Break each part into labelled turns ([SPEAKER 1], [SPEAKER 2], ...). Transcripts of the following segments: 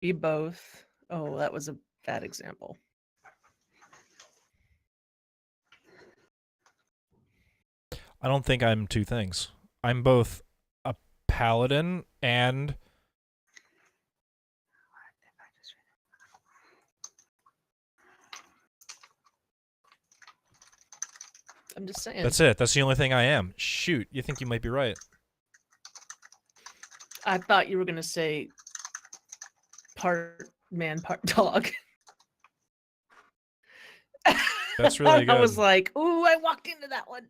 [SPEAKER 1] Be both. Oh, that was a bad example.
[SPEAKER 2] I don't think I'm two things. I'm both a paladin and
[SPEAKER 1] I'm just saying.
[SPEAKER 2] that's it. That's the only thing I am. Shoot, you think you might be right.
[SPEAKER 1] I thought you were going to say part man, part dog.
[SPEAKER 2] That's really good.
[SPEAKER 1] I was like, ooh, I walked into that one.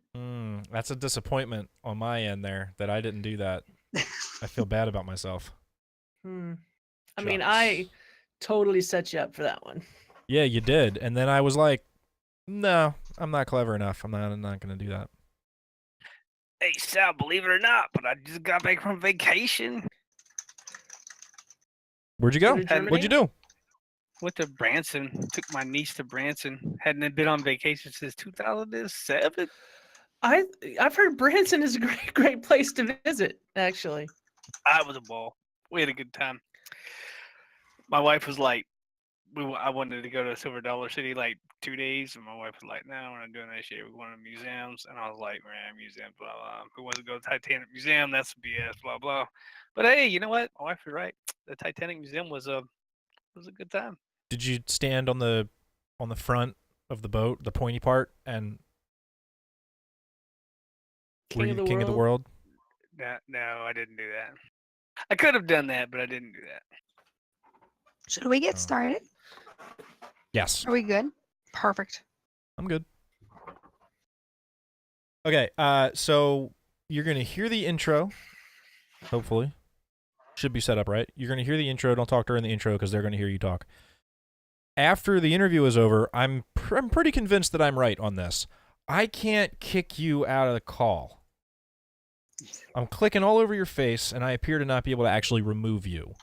[SPEAKER 2] That's a disappointment on my end there that I didn't do that. I feel bad about myself.
[SPEAKER 1] I mean, I totally set you up for that one.
[SPEAKER 2] Yeah, you did. And then I was like, no, I'm not clever enough. I'm not going to do that.
[SPEAKER 3] Hey, Sal, believe it or not, but I just got back from vacation.
[SPEAKER 2] Where'd you go? What'd you do?
[SPEAKER 3] Went to Branson. Took my niece to Branson. Hadn't been on vacation since 2007.
[SPEAKER 1] I've heard Branson is a great place to visit, actually.
[SPEAKER 3] I was a ball. We had a good time. My wife was like, I wanted to go to Silver Dollar City like 2 days, and my wife was like, "No, we're not doing that shit. We're going to museums." And I was like, "Man, museums, blah blah. Who wants to go to the Titanic Museum? That's BS, blah blah." But hey, you know what? My wife was right. The Titanic Museum was a good time.
[SPEAKER 2] Did you stand on the front of the boat, the pointy part, and were you king of the world?
[SPEAKER 3] No, I didn't do that. I could have done that, but I didn't do that.
[SPEAKER 4] Should we get started?
[SPEAKER 2] Yes.
[SPEAKER 4] Are we good? Perfect.
[SPEAKER 2] I'm good. Okay, so you're going to hear the intro, hopefully. Should be set up right. You're going to hear the intro. Don't talk during the intro because they're going to hear you talk. After the interview is over, I'm pretty convinced that I'm right on this. I can't kick you out of the call. I'm clicking all over your face, and I appear to not be able to actually remove you.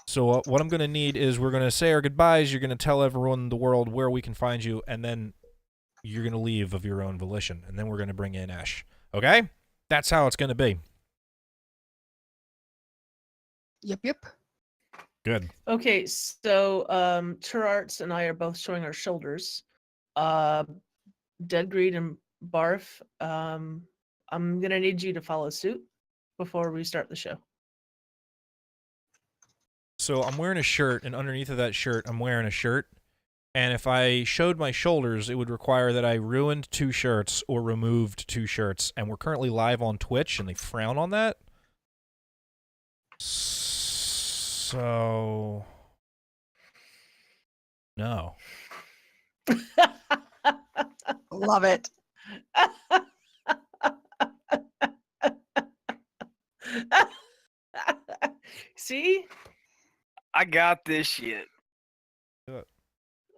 [SPEAKER 2] So what I'm going to need is we're going to say our goodbyes. You're going to tell everyone in the world where we can find you, and then you're going to leave of your own volition, and then we're going to bring in Esh. Okay? That's how it's going to be.
[SPEAKER 4] Yep.
[SPEAKER 2] Good.
[SPEAKER 1] Okay, so Turarts and I are both showing our shoulders. Deadgreed and Barf, I'm going to need you to follow suit before we start the show.
[SPEAKER 2] So I'm wearing a shirt, and underneath of that shirt, I'm wearing a shirt. And if I showed my shoulders, it would require that I ruined 2 shirts or removed 2 shirts. And we're currently live on Twitch, and they frown on that. So... no.
[SPEAKER 4] Love it.
[SPEAKER 1] See?
[SPEAKER 3] I got this shit.
[SPEAKER 1] I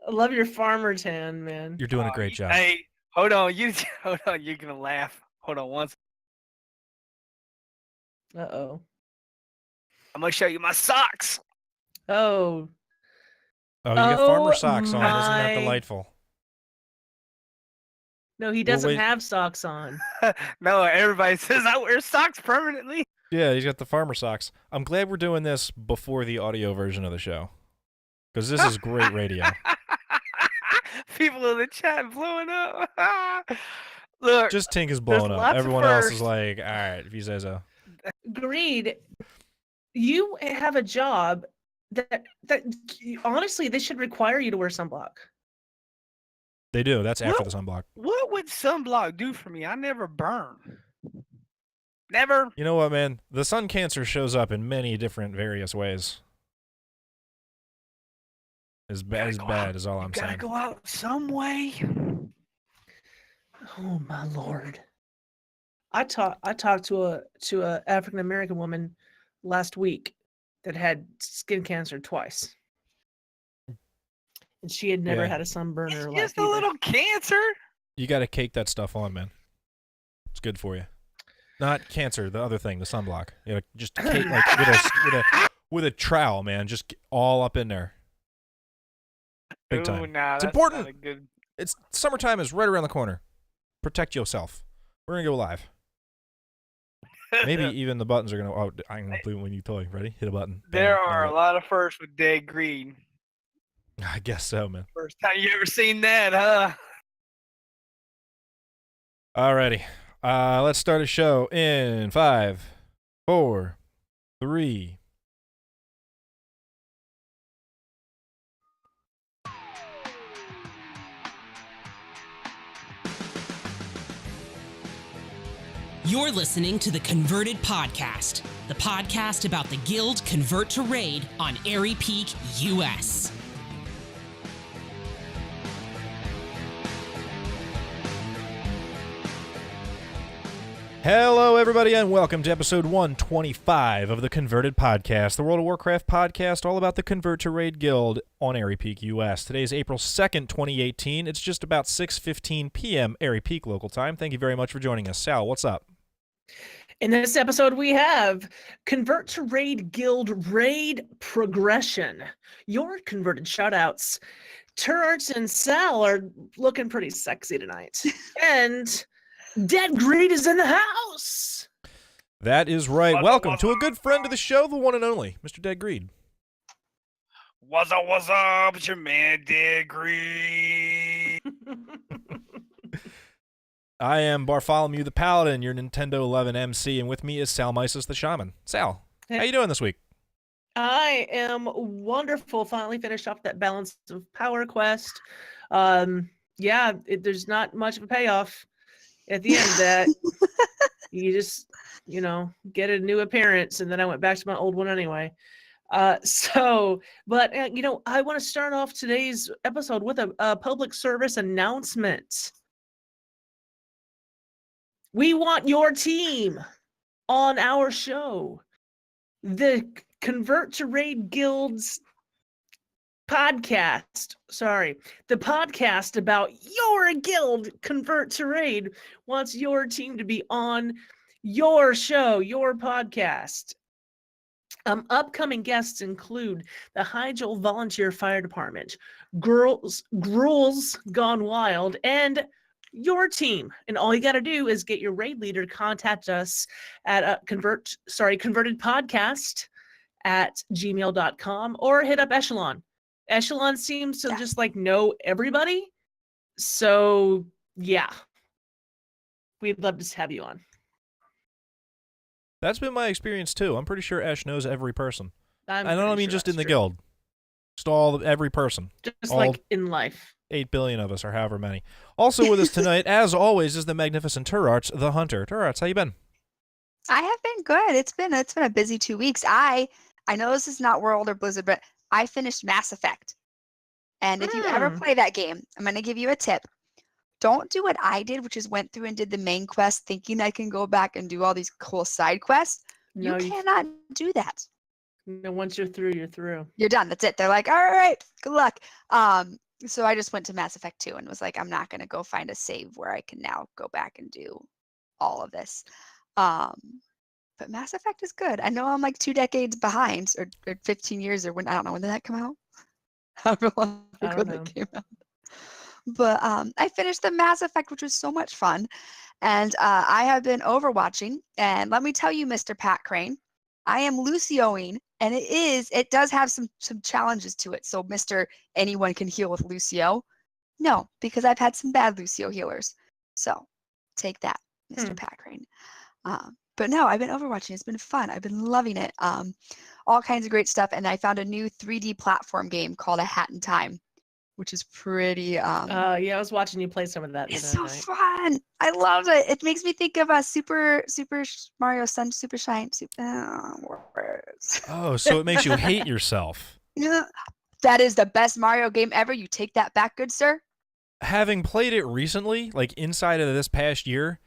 [SPEAKER 1] love your farmer tan, man.
[SPEAKER 2] You're doing a great job.
[SPEAKER 3] Hey, hold on. Hold on. You're going to laugh. Hold on once.
[SPEAKER 1] Uh-oh.
[SPEAKER 3] I'm going to show you my socks.
[SPEAKER 1] Oh.
[SPEAKER 2] Oh, you got farmer socks on. Isn't that delightful?
[SPEAKER 1] No, he doesn't have socks on.
[SPEAKER 3] No, everybody says I wear socks permanently.
[SPEAKER 2] Yeah, he's got the farmer socks. I'm glad we're doing this before the audio version of the show. Because this is great radio.
[SPEAKER 3] People in the chat blowing up. Look.
[SPEAKER 2] Just Tink is blowing up. Everyone else is like, all right, if he says so.
[SPEAKER 1] Greed, you have a job that honestly, they should require you to wear sunblock.
[SPEAKER 2] They do. That's after the sunblock.
[SPEAKER 3] What would sunblock do for me? I never burn. Never.
[SPEAKER 2] You know what, man? The sun cancer shows up in many different various ways. As bad is all I'm saying.
[SPEAKER 3] Gotta go out some way.
[SPEAKER 1] Oh my lord! I talked to a African American woman last week that had skin cancer twice, and she had never had a sunburn in her life.
[SPEAKER 3] Just a little cancer.
[SPEAKER 2] You got to cake that stuff on, man. It's good for you. Not cancer, the other thing, the sunblock. You know, just cake like with a trowel, man. Just all up in there. Big time.
[SPEAKER 3] Nah,
[SPEAKER 2] it's important. It's summertime is right around the corner. Protect yourself. We're gonna go live. Maybe even the buttons are gonna. Oh, I'm gonna do it when you toy. Ready? Hit a button.
[SPEAKER 3] There
[SPEAKER 2] Bam,
[SPEAKER 3] are
[SPEAKER 2] nailed
[SPEAKER 3] a
[SPEAKER 2] it.
[SPEAKER 3] lot of firsts with Deadgreed.
[SPEAKER 2] I guess so, man.
[SPEAKER 3] First time you ever seen that, huh?
[SPEAKER 2] Alrighty. Let's start a show in 5, 4, 3.
[SPEAKER 5] You're listening to the Converted Podcast, the podcast about the Guild Convert to Raid on Airy Peak, US.
[SPEAKER 2] Hello, everybody, and welcome to episode 125 of the Converted Podcast, the World of Warcraft podcast all about the Convert to Raid Guild on Airy Peak, US. Today is April 2nd, 2018. It's just about 6:15 p.m. Airy Peak local time. Thank you very much for joining us. Sal, what's up?
[SPEAKER 1] In this episode, we have Convert to Raid Guild Raid Progression. Your converted shoutouts. Turarts and Sal are looking pretty sexy tonight. And Deadgreed is in the house.
[SPEAKER 2] That is right.
[SPEAKER 3] What's up,
[SPEAKER 2] Welcome
[SPEAKER 3] what's
[SPEAKER 2] to a
[SPEAKER 3] up?
[SPEAKER 2] good friend of the show, the one and only, Mr. Deadgreed.
[SPEAKER 3] What's up? It's your man, Deadgreed.
[SPEAKER 2] I am Barfolomew the Paladin, your Nintendo 11 MC, and with me is Sal Mysis the Shaman. Sal, how you doing this week?
[SPEAKER 1] I am wonderful. Finally finished off that Balance of Power quest. There's not much of a payoff at the end of that. You just, get a new appearance, and then I went back to my old one anyway. I want to start off today's episode with a public service announcement. We want your team on our show. The Convert to Raid Guild's podcast. The podcast about your guild, Convert to Raid, wants your team to be on your show, your podcast. Upcoming guests include the Hyjal Volunteer Fire Department, Gruel's Gone Wild, and your team. And all you got to do is get your raid leader to contact us at convertedpodcast@gmail.com or hit up Eshelon. Eshelon seems to just know everybody. So yeah, we'd love to have you on.
[SPEAKER 2] That's been my experience too. I'm pretty sure Esh knows every person. I don't
[SPEAKER 1] pretty
[SPEAKER 2] mean
[SPEAKER 1] sure
[SPEAKER 2] just in
[SPEAKER 1] that's
[SPEAKER 2] the
[SPEAKER 1] true.
[SPEAKER 2] guild. Just every person.
[SPEAKER 1] Just
[SPEAKER 2] all
[SPEAKER 1] like in life.
[SPEAKER 2] 8 billion of us, or however many. Also with us tonight, as always, is the magnificent Turarts, the Hunter. Turarts, how you been?
[SPEAKER 4] I have been good. It's been a busy 2 weeks. I know this is not World or Blizzard, but I finished Mass Effect. And if you ever play that game, I'm going to give you a tip. Don't do what I did, which is went through and did the main quest thinking I can go back and do all these cool side quests.
[SPEAKER 1] No,
[SPEAKER 4] you cannot do that.
[SPEAKER 1] No, once you're through, you're through.
[SPEAKER 4] You're done. That's it. They're like, all right, good luck. So I just went to Mass Effect 2 and was like, I'm not going to go find a save where I can now go back and do all of this. But Mass Effect is good. I know I'm like 2 decades behind, or 15 years, or when, I don't know, when did that come out? However long ago that came out. But I finished the Mass Effect, which was so much fun. And I have been overwatching. And let me tell you, Mr. Pat Crane, I am Lucioing, and it does have some challenges to it. So Mr. Anyone can heal with Lucio. No, because I've had some bad Lucio healers. So take that, Mr. Pat Crane. But no, I've been overwatching. It's been fun. I've been loving it. All kinds of great stuff. And I found a new 3D platform game called A Hat in Time, which is pretty
[SPEAKER 1] I was watching you play some of that.
[SPEAKER 4] it's
[SPEAKER 1] the
[SPEAKER 4] so
[SPEAKER 1] other night.
[SPEAKER 4] fun. I love it. It makes me think of a Super Mario Sun Super Shine. Words.
[SPEAKER 2] Oh, so it makes you hate yourself.
[SPEAKER 4] Yeah. That is the best Mario game ever. You take that back, good sir.
[SPEAKER 2] Having played it recently, like inside of this past year,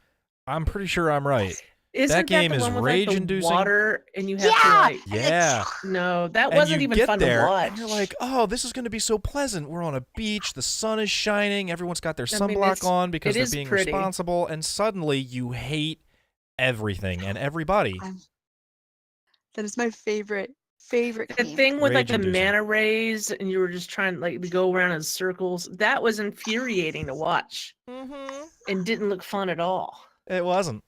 [SPEAKER 2] I'm pretty sure I'm right.
[SPEAKER 1] Isn't
[SPEAKER 2] That game
[SPEAKER 1] the
[SPEAKER 2] is
[SPEAKER 1] one with, like, the
[SPEAKER 2] rage-inducing.
[SPEAKER 1] water, and you have to like.
[SPEAKER 2] Yeah.
[SPEAKER 1] No, that
[SPEAKER 2] And
[SPEAKER 1] wasn't
[SPEAKER 2] you
[SPEAKER 1] even
[SPEAKER 2] get
[SPEAKER 1] fun
[SPEAKER 2] there,
[SPEAKER 1] to watch.
[SPEAKER 2] and you're like, oh, this is going to be so pleasant. We're on a beach. The sun is shining. Everyone's got their
[SPEAKER 1] I mean,
[SPEAKER 2] sunblock on because
[SPEAKER 1] it
[SPEAKER 2] they're
[SPEAKER 1] is
[SPEAKER 2] being
[SPEAKER 1] pretty.
[SPEAKER 2] responsible. And suddenly you hate everything and everybody.
[SPEAKER 4] That is my favorite
[SPEAKER 1] the
[SPEAKER 4] game.
[SPEAKER 1] thing with like the
[SPEAKER 2] Rage-inducing.
[SPEAKER 1] mana rays, and you were just trying like to go around in circles. That was infuriating to watch,
[SPEAKER 2] Mm-hmm.
[SPEAKER 1] and didn't look fun at all.
[SPEAKER 2] It wasn't.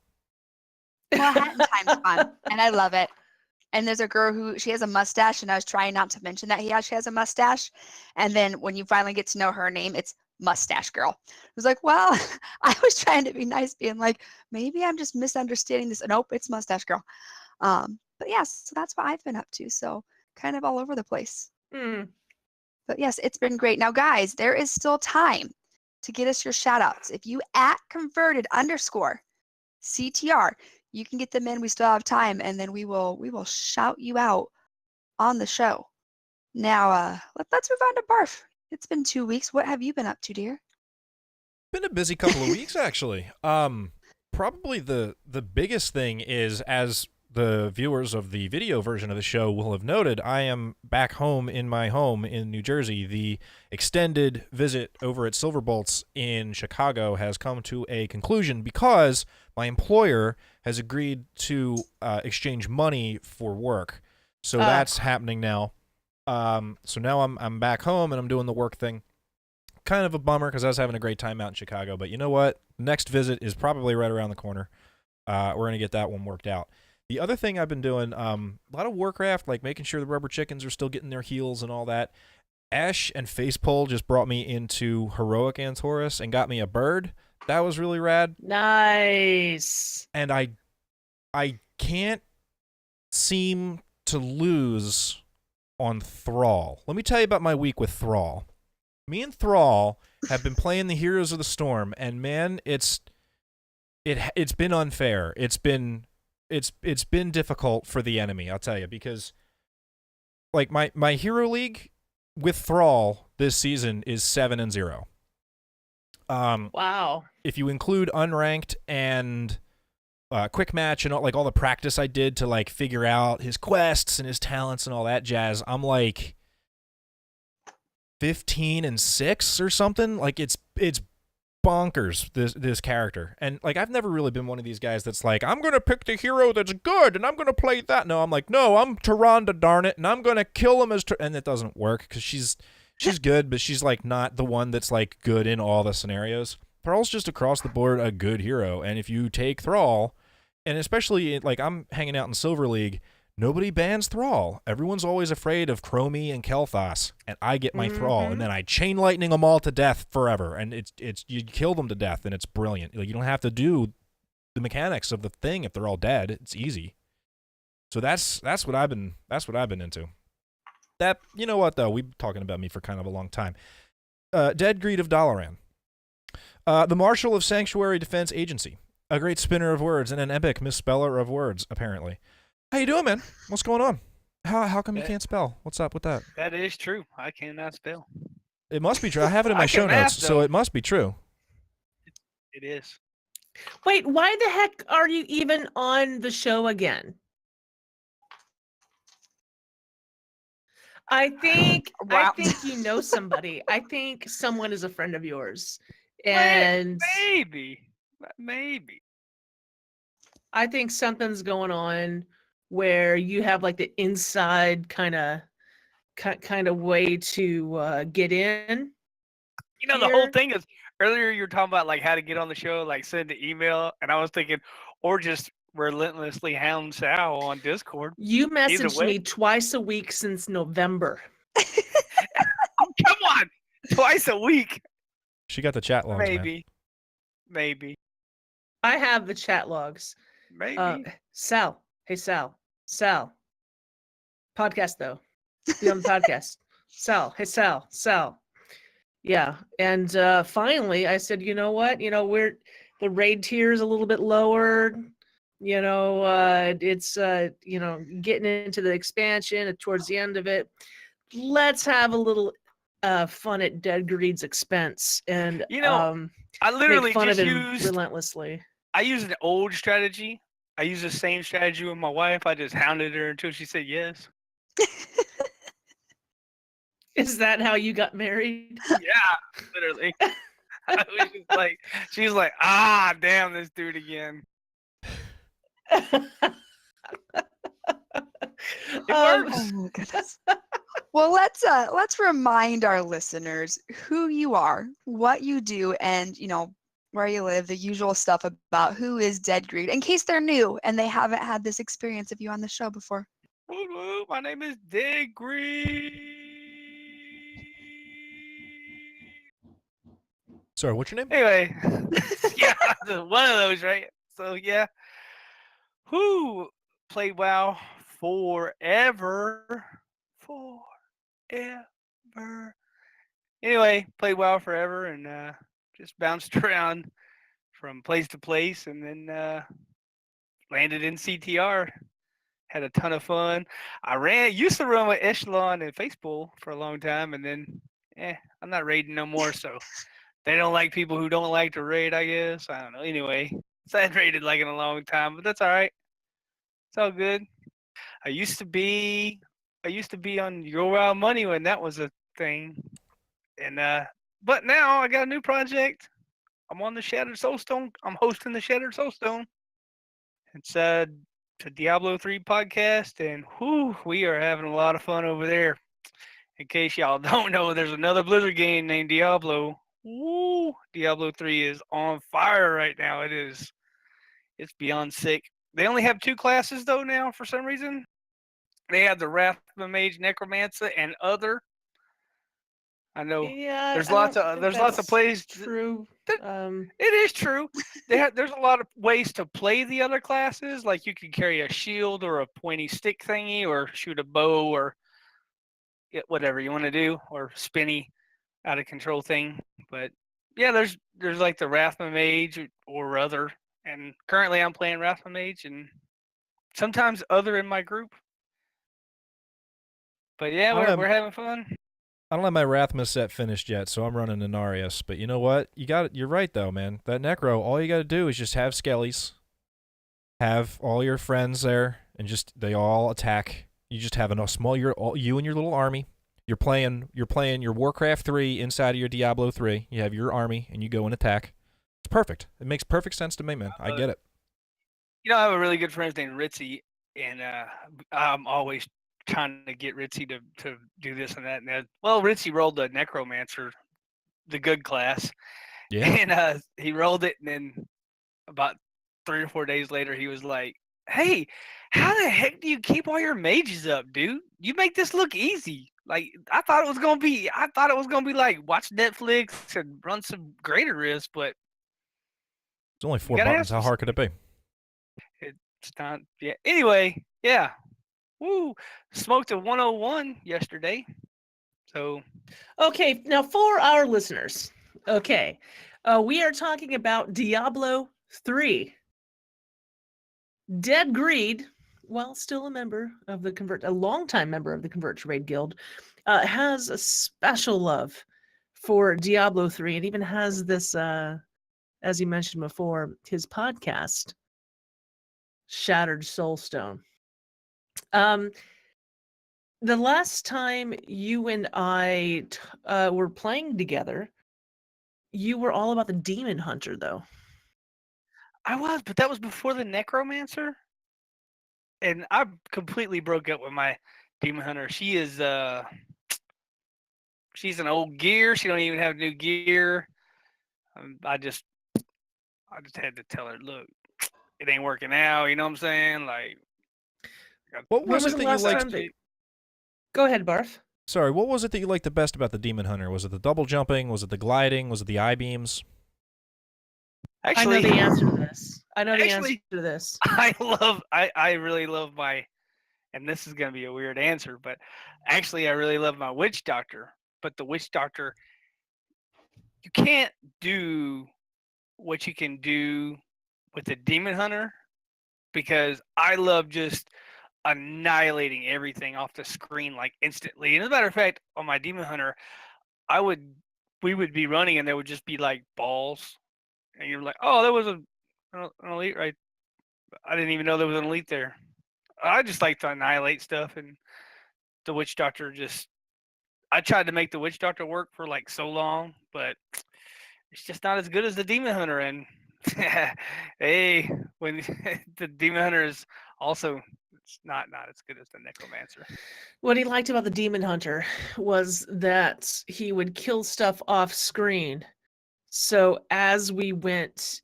[SPEAKER 4] Well, hat and time's fun, and I love it. And there's a girl who she has a mustache, and I was trying not to mention that she has a mustache. And then when you finally get to know her name, it's Mustache Girl. I was like, well, I was trying to be nice, being like, maybe I'm just misunderstanding this. Nope, it's Mustache Girl. But yes, so that's what I've been up to. So kind of all over the place.
[SPEAKER 1] Hmm.
[SPEAKER 4] But yes, it's been great. Now, guys, there is still time to get us your shout outs. If you @converted_CTR, you can get them in. We still have time, and then we will shout you out on the show. Now, let's move on to Barf. It's been 2 weeks. What have you been up to, dear?
[SPEAKER 2] Been a busy couple of weeks, actually. Probably the biggest thing is, as the viewers of the video version of the show will have noted, I am back home in my home in New Jersey. The extended visit over at Silverbolts in Chicago has come to a conclusion because my employer has agreed to exchange money for work. So that's happening now. So now I'm back home and I'm doing the work thing. Kind of a bummer because I was having a great time out in Chicago, but you know what? Next visit is probably right around the corner. We're going to get that one worked out. The other thing I've been doing, a lot of Warcraft, like making sure the rubber chickens are still getting their heals and all that. Ash and Facepole just brought me into Heroic Antorus and got me a bird. That was really rad.
[SPEAKER 1] Nice.
[SPEAKER 2] And I can't seem to lose on Thrall. Let me tell you about my week with Thrall. Me and Thrall have been playing the Heroes of the Storm, and man, it's been unfair. It's been difficult for the enemy, I'll tell you, because like my Hero League with Thrall this season is 7-0.
[SPEAKER 1] Wow.
[SPEAKER 2] If you include unranked and quick match and all the practice I did to like figure out his quests and his talents and all that jazz, I'm like 15-6 or something. Like it's bonkers, this character. And like I've never really been one of these guys that's like, I'm gonna pick the hero that's good and I'm gonna play that. No, I'm like, no, I'm Tyrande, darn it, and I'm gonna kill him as and it doesn't work because she's good, but she's like not the one that's like good in all the scenarios. Thrall's just across the board a good hero, and if you take Thrall, and especially like I'm hanging out in Silver League, nobody bans Thrall. Everyone's always afraid of Chromie and Kel'Thas, and I get my Thrall, and then I chain lightning them all to death forever, and it's you kill them to death, and it's brilliant. Like you don't have to do the mechanics of the thing if they're all dead. It's easy. So that's what I've been into. That, you know what though, we've been talking about me for kind of a long time. Deadgreed of Dalaran. The Marshal of Sanctuary Defense Agency. A great spinner of words and an epic misspeller of words, apparently. How you doing, man? What's going on? How come you can't spell? What's up with that?
[SPEAKER 3] That is true. I cannot spell.
[SPEAKER 2] It must be true. I have it in my
[SPEAKER 3] I
[SPEAKER 2] show
[SPEAKER 3] can
[SPEAKER 2] notes,
[SPEAKER 3] math,
[SPEAKER 2] so
[SPEAKER 3] though.
[SPEAKER 2] it must be true.
[SPEAKER 3] It is.
[SPEAKER 1] Wait, why the heck are you even on the show again? I think
[SPEAKER 4] Wow.
[SPEAKER 1] you know somebody. I think someone is a friend of yours. And
[SPEAKER 3] Maybe.
[SPEAKER 1] I think something's going on where you have like the inside kind of way to get in.
[SPEAKER 3] You know, the whole
[SPEAKER 1] Here.
[SPEAKER 3] thing is, earlier you were talking about like how to get on the show, like send an email, and I was thinking, or just relentlessly hound Sal on Discord.
[SPEAKER 1] You
[SPEAKER 3] Either
[SPEAKER 1] messaged
[SPEAKER 3] way.
[SPEAKER 1] me twice a week since November.
[SPEAKER 3] Come on, twice a week.
[SPEAKER 2] She got the chat logs, man.
[SPEAKER 3] Maybe.
[SPEAKER 1] I have the chat logs.
[SPEAKER 3] Maybe.
[SPEAKER 1] Sal. Hey, Sal. Podcast, though. Be on the podcast. Sal. Hey, Sal. Yeah. And finally, I said, you know what? You know, the raid tier is a little bit lower. You know, it's, getting into the expansion towards the end of it. Let's have a little fun at Deadgreed's expense. And,
[SPEAKER 3] I literally
[SPEAKER 1] make fun
[SPEAKER 3] just
[SPEAKER 1] of him
[SPEAKER 3] used
[SPEAKER 1] relentlessly.
[SPEAKER 3] I used an old strategy. I used the same strategy with my wife. I just hounded her until she said yes.
[SPEAKER 1] Is that how you got married?
[SPEAKER 3] Yeah, literally. I was just like, she's like, damn this dude again. It works.
[SPEAKER 4] Oh my goodness. Well, let's remind our listeners who you are, what you do, and where you live, the usual stuff about who is Deadgreed, in case they're new and they haven't had this experience of you on the show before.
[SPEAKER 3] Woo woo, my name is Deadgreed.
[SPEAKER 2] Sorry, what's your name?
[SPEAKER 3] Anyway, yeah, one of those, right? So yeah, who played WoW forever, forever. Anyway, played WoW forever and just bounced around from place to place, and then landed in CTR. Had a ton of fun. Used to run with Eshelon and Faceball for a long time, and then, I'm not raiding no more. So they don't like people who don't like to raid, I guess. I don't know. Anyway, so I hadn't raided like in a long time, but that's all right. It's all good. I used to be on Your Wild Money when that was a thing, and but now I got a new project. I'm on the Shattered Soulstone. I'm hosting the Shattered Soulstone. It's a Diablo 3 podcast, and we are having a lot of fun over there. In case y'all don't know, there's another Blizzard game named Diablo. Diablo 3 is on fire right now. It's beyond sick. They only have 2 classes though now for some reason. They have the Wrathman Mage, Necromancer, and other. I know
[SPEAKER 1] Yeah,
[SPEAKER 3] there's
[SPEAKER 1] I
[SPEAKER 3] lots
[SPEAKER 1] don't
[SPEAKER 3] of
[SPEAKER 1] think
[SPEAKER 3] there's lots of
[SPEAKER 1] that's
[SPEAKER 3] plays.
[SPEAKER 1] True.
[SPEAKER 3] It is true. There's a lot of ways to play the other classes. Like you can carry a shield or a pointy stick thingy, or shoot a bow, or whatever you want to do, or spinny out of control thing. But yeah, there's like the Wrathman Mage or other. And currently I'm playing Wrathman Mage, and sometimes other in my group. But yeah, we're having fun.
[SPEAKER 2] I don't have my Rathma set finished yet, so I'm running Inarius. But you know what? You're right though, man. That Necro, all you got to do is just have Skellies, have all your friends there, and just they all attack. You just have a small you and your little army. You're playing your Warcraft 3 inside of your Diablo 3. You have your army and you go and attack. It's perfect. It makes perfect sense to me, man. I get it.
[SPEAKER 3] You know, I have a really good friend named Ritzy, and I'm always trying to get Ritzy to do this and that and that. Well, Ritzy rolled the Necromancer, the good class.
[SPEAKER 2] Yeah.
[SPEAKER 3] And he rolled it, and then about 3 or 4 days later, he was like, "Hey, how the heck do you keep all your mages up, dude? You make this look easy. Like I thought it was gonna be like watch Netflix and run some greater risk, but
[SPEAKER 2] It's only 4
[SPEAKER 3] gotta have
[SPEAKER 2] buttons. How
[SPEAKER 3] some
[SPEAKER 2] hard could it be?
[SPEAKER 3] it's not. Yeah. Anyway, yeah. Woo! Smoked a 101 yesterday. So
[SPEAKER 1] Okay, now for our listeners, okay, we are talking about Diablo 3. Deadgreed, while still a member of a longtime member of the Convert to Raid Guild, has a special love for Diablo 3 and even has this, as you mentioned before, his podcast, Shattered Soulstone. The last time you and I were playing together, you were all about the Demon Hunter, though.
[SPEAKER 3] I was, but that was before the Necromancer, and I completely broke up with my Demon Hunter. She is she's an old gear. She don't even have new gear. I just had to tell her, look, it ain't working out. You know what I'm saying? Like,
[SPEAKER 2] What
[SPEAKER 1] When
[SPEAKER 2] was
[SPEAKER 1] was
[SPEAKER 2] it
[SPEAKER 1] the
[SPEAKER 2] that you
[SPEAKER 1] last time
[SPEAKER 2] liked?
[SPEAKER 1] that... Go ahead, Barf.
[SPEAKER 2] Sorry, what was it that you liked the best about the Demon Hunter? Was it the double jumping? Was it the gliding? Was it the I-beams?
[SPEAKER 3] actually,
[SPEAKER 1] I know the answer to this. Answer to this.
[SPEAKER 3] I really love my, and this is gonna be a weird answer, but actually I really love my Witch Doctor. But the Witch Doctor, you can't do what you can do with the Demon Hunter, because I love just annihilating everything off the screen like instantly. And as a matter of fact, on my Demon Hunter, we would be running and there would just be like balls, and you're like, oh, there was an elite right. I didn't even know there was an elite there. I just like to annihilate stuff, and the Witch Doctor I tried to make the Witch Doctor work for like so long, but it's just not as good as the Demon Hunter. And hey, when the Demon Hunter is also, it's not as good as the Necromancer.
[SPEAKER 1] What he liked about the Demon Hunter was that he would kill stuff off screen. So as we went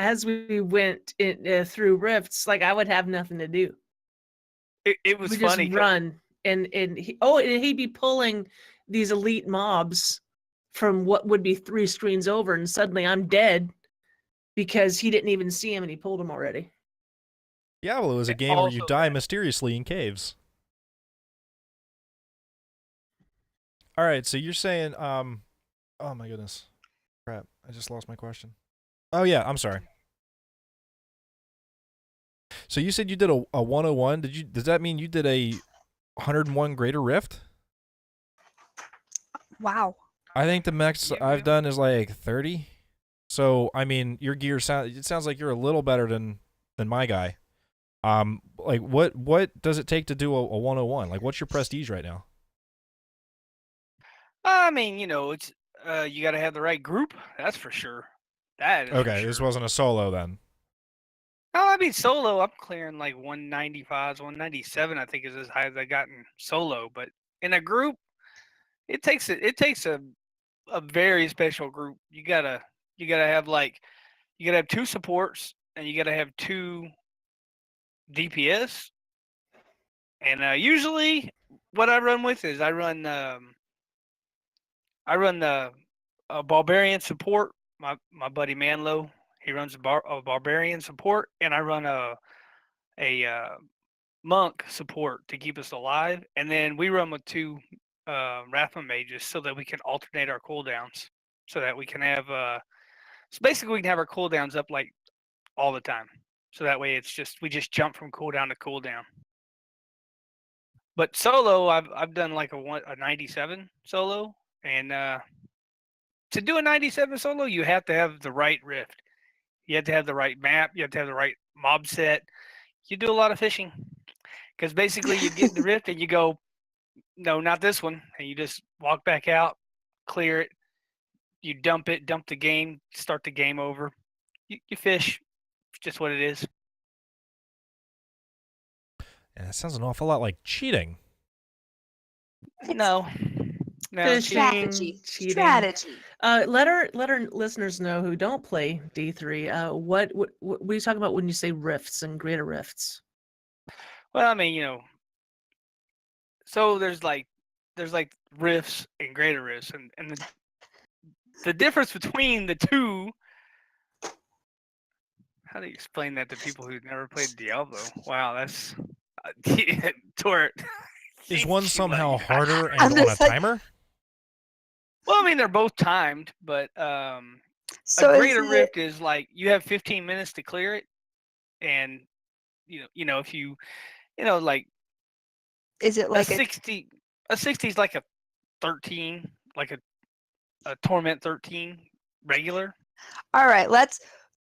[SPEAKER 1] through rifts, like I would have nothing to do.
[SPEAKER 3] It was
[SPEAKER 1] We just
[SPEAKER 3] funny.
[SPEAKER 1] run and he'd be pulling these elite mobs from what would be 3 screens over, and suddenly I'm dead because he didn't even see him and he pulled him already.
[SPEAKER 2] Diablo is a game where you
[SPEAKER 3] Also
[SPEAKER 2] die
[SPEAKER 3] that-
[SPEAKER 2] mysteriously in caves. All right, so you're saying, oh my goodness, crap! I just lost my question. Oh yeah, I'm sorry. So you said you did a 101. Does that mean you did a 101 Greater Rift?
[SPEAKER 4] Wow.
[SPEAKER 2] I think the max
[SPEAKER 3] Yeah,
[SPEAKER 2] I've
[SPEAKER 3] yeah.
[SPEAKER 2] done is like 30. So I mean, your gear sounds like you're a little better than my guy. Like what does it take to do a 101? Like what's your prestige right now?
[SPEAKER 3] I mean, it's you got to have the right group. That's for sure. That is for
[SPEAKER 2] Okay, this
[SPEAKER 3] sure.
[SPEAKER 2] wasn't a solo then.
[SPEAKER 3] No, I mean solo. I'm clearing like 195s, 197. I think is as high as I got in solo. But in a group, it takes a very special group. You gotta have you gotta have 2 supports and you gotta have 2 DPS. And usually, what I run with is I run the barbarian support. My buddy Manlo, he runs a barbarian support, and I run a monk support to keep us alive. And then we run with 2 Rathma mages so that we can alternate our cooldowns, so that we can have so basically we can have our cooldowns up like all the time. So that way we just jump from cooldown to cooldown. But solo, I've done like a 97 solo, and to do a 97 solo, you have to have the right rift. You have to have the right map. You have to have the right mob set. You do a lot of fishing because basically you get in the rift and you go, no, not this one, and you just walk back out, clear it, you dump it, dump the game, start the game over. You fish. It's just what it is.
[SPEAKER 2] And that sounds an awful lot like cheating.
[SPEAKER 3] No, no,
[SPEAKER 1] Fishing.
[SPEAKER 4] Strategy.
[SPEAKER 1] cheating.
[SPEAKER 4] Strategy.
[SPEAKER 1] Let our listeners know who don't play D3. What are you talking about when you say rifts and greater rifts?
[SPEAKER 3] Well, I mean, so there's like rifts and greater rifts, and the difference between the two. How do you explain that to people who've never played Diablo? Wow, that's Turart.
[SPEAKER 2] Is one somehow
[SPEAKER 3] like,
[SPEAKER 2] harder and
[SPEAKER 4] I'm
[SPEAKER 2] on a
[SPEAKER 4] just like-
[SPEAKER 2] timer?
[SPEAKER 3] Well, I mean they're both timed, but
[SPEAKER 4] So
[SPEAKER 3] a
[SPEAKER 4] is
[SPEAKER 3] greater
[SPEAKER 4] it,
[SPEAKER 3] rift is like you have 15 minutes to clear it, and if like
[SPEAKER 4] is it
[SPEAKER 3] a
[SPEAKER 4] like a
[SPEAKER 3] 60 is like a 13, like a torment 13 regular.
[SPEAKER 4] all right,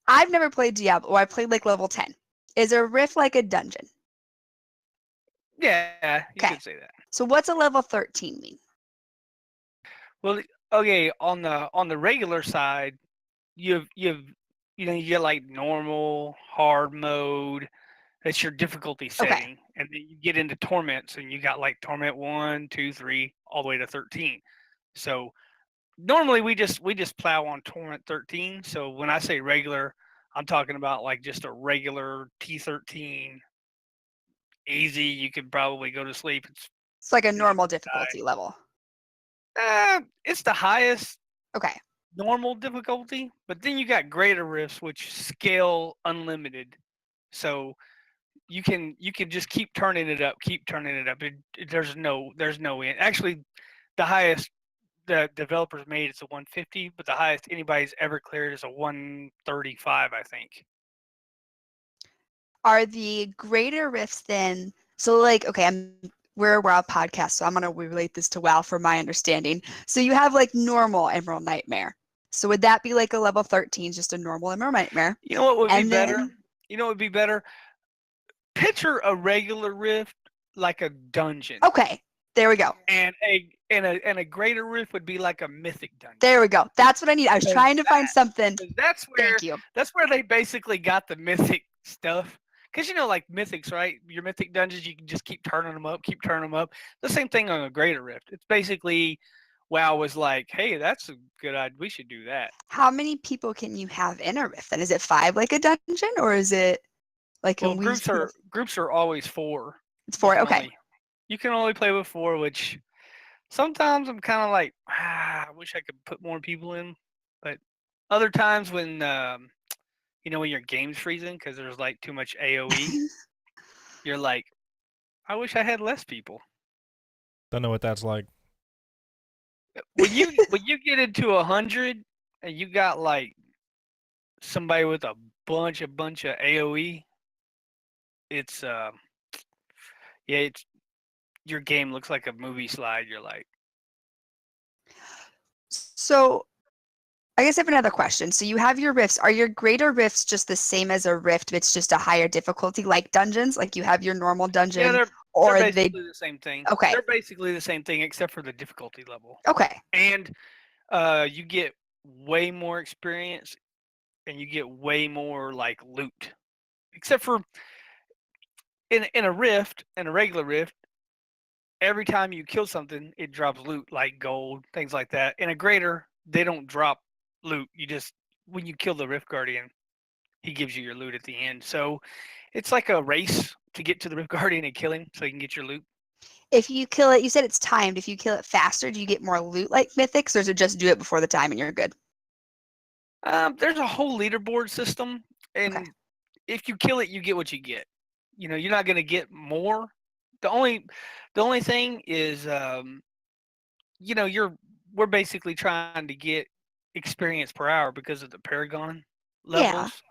[SPEAKER 4] I've never played Diablo. Well, I played like level 10. Is a rift like a dungeon?
[SPEAKER 3] Yeah, you
[SPEAKER 4] Okay.
[SPEAKER 3] could say that.
[SPEAKER 4] So what's a level 13 mean?
[SPEAKER 3] Well, okay, on the regular side, you get like normal, hard mode. That's your difficulty setting, and then you get into torments, and you got like torment 1, 2, 3, all the way to 13. So normally we just plow on torment 13. So when I say regular, I'm talking about like just a regular T13, easy. You could probably go to sleep.
[SPEAKER 4] It's like a normal difficulty level.
[SPEAKER 3] It's the highest
[SPEAKER 4] Okay.
[SPEAKER 3] normal difficulty, but then you got greater rifts which scale unlimited. So you can just keep turning it up. There's no end. Actually, the highest the developers made is a 150, but the highest anybody's ever cleared is a 135, I think.
[SPEAKER 4] Are the greater rifts then? So like, okay, we're a WoW podcast, so I'm gonna relate this to WoW from my understanding. So you have like normal Emerald Nightmare. So would that be like a level 13, just a normal Emerald Nightmare?
[SPEAKER 3] You know what would be
[SPEAKER 4] And
[SPEAKER 3] better?
[SPEAKER 4] then-
[SPEAKER 3] You know what would be better? Picture a regular rift like a dungeon.
[SPEAKER 4] Okay, there we go.
[SPEAKER 3] And a greater rift would be like a mythic dungeon.
[SPEAKER 4] There we go. That's what I need. I was
[SPEAKER 3] So
[SPEAKER 4] trying to find something.
[SPEAKER 3] 'Cause That's
[SPEAKER 4] Thank you.
[SPEAKER 3] where they basically got the mythic stuff. Because like mythics, right? Your mythic dungeons, you can just keep turning them up. The same thing on a greater rift. It's basically WoW was like, hey, that's a good idea. We should do that.
[SPEAKER 4] How many people can you have in a rift? Then is it 5 like a dungeon, or is it like
[SPEAKER 3] Well,
[SPEAKER 4] can we?
[SPEAKER 3] groups are always 4.
[SPEAKER 4] It's
[SPEAKER 3] You
[SPEAKER 4] 4.
[SPEAKER 3] can
[SPEAKER 4] Okay.
[SPEAKER 3] you can only play with 4, which sometimes I'm kind of like, I wish I could put more people in, but other times when when your game's freezing because there's like too much AOE, you're like, I wish I had less people.
[SPEAKER 2] Don't know what that's like.
[SPEAKER 3] When you get into 100 and you got like somebody with a bunch of AOE, it's it's your game looks like a movie slide. You're like,
[SPEAKER 4] So I guess I have another question. So you have your rifts. Are your greater rifts just the same as a rift, but it's just a higher difficulty, like dungeons? Like you have your normal dungeon,
[SPEAKER 3] yeah, they're
[SPEAKER 4] or
[SPEAKER 3] basically the same thing.
[SPEAKER 4] Okay.
[SPEAKER 3] They're basically the same thing except for the difficulty level.
[SPEAKER 4] Okay.
[SPEAKER 3] And you get way more experience and you get way more like loot. Except for in a rift, in a regular rift, every time you kill something, it drops loot like gold, things like that. In a greater, they don't drop loot. You just when you kill the Rift Guardian, he gives you your loot at the end. So it's like a race to get to the Rift Guardian and kill him so you can get your loot.
[SPEAKER 4] If you kill it, you said it's timed. If you kill it faster, do you get more loot like mythics, or is it just do it before the time and you're good?
[SPEAKER 3] There's a whole leaderboard system, and
[SPEAKER 4] Okay.
[SPEAKER 3] if you kill it, you get what you get. You're not going to get more. The only thing is, we're basically trying to get experience per hour because of the Paragon
[SPEAKER 4] Yeah.
[SPEAKER 3] levels.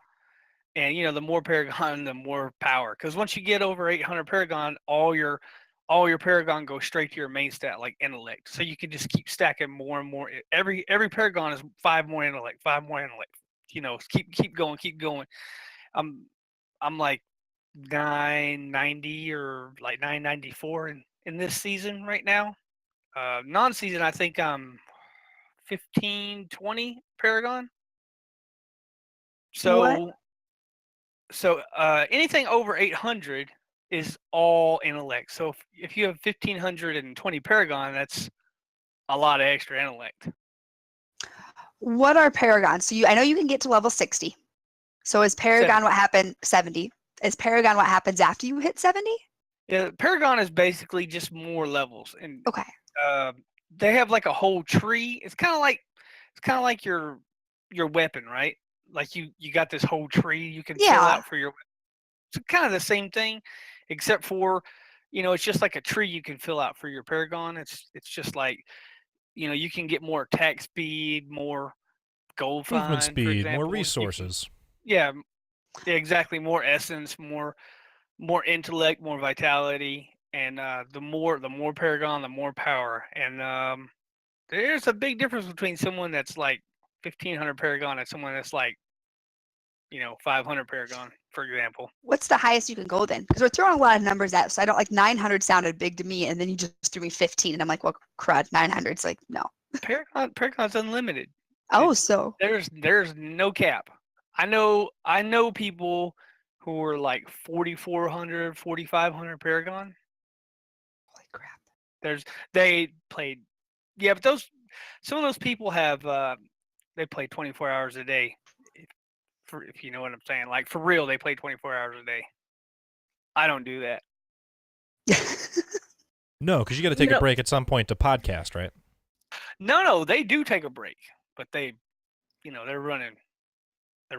[SPEAKER 3] And the more Paragon, the more power. Because once you get over 800 Paragon, all your Paragon goes straight to your main stat like intellect. So you can just keep stacking more and more. Every Paragon is 5 more intellect, 5 more intellect. Keep going, keep going. I'm like 990 or like 994 in this season right now. Non-season, I think I'm 1520 Paragon.
[SPEAKER 4] What?
[SPEAKER 3] So anything over 800 is all intellect. So if you have 1520 Paragon, that's a lot of extra intellect.
[SPEAKER 4] What are paragons? So I know you can get to level 60. So is Paragon
[SPEAKER 3] 70.
[SPEAKER 4] what happened 70? Is Paragon what happens after you hit 70?
[SPEAKER 3] Yeah, Paragon is basically just more levels, and
[SPEAKER 4] Okay.
[SPEAKER 3] they have like a whole tree. It's kind of like your weapon, right? Like you got this whole tree you can fill
[SPEAKER 4] Yeah.
[SPEAKER 3] out for your. It's kind of the same thing, except for, it's just like a tree you can fill out for your Paragon. It's just like, you can get more attack speed, more gold
[SPEAKER 2] Movement
[SPEAKER 3] find, for
[SPEAKER 2] speed,
[SPEAKER 3] example.
[SPEAKER 2] more resources.
[SPEAKER 3] Yeah, exactly. More essence, more intellect, more vitality, and the more Paragon, the more power. And there's a big difference between someone that's like 1500 Paragon and someone that's like 500 Paragon, for example.
[SPEAKER 4] What's the highest you can go then? Because we're throwing a lot of numbers out, so I don't like 900 sounded big to me, and then you just threw me 15, and I'm like, well, crud, 900's like no.
[SPEAKER 3] Paragon's unlimited.
[SPEAKER 4] Oh, so
[SPEAKER 3] There's no cap. I know people who are like 4400, 4500 Paragon.
[SPEAKER 4] holy crap.
[SPEAKER 3] They played, yeah, but some of those people have they play 24 hours a day. If you know what I'm saying, like for real, they play 24 hours a day. I don't do that.
[SPEAKER 2] No, because you got to take a break at some point to podcast, right?
[SPEAKER 3] No, they do take a break, but they're running.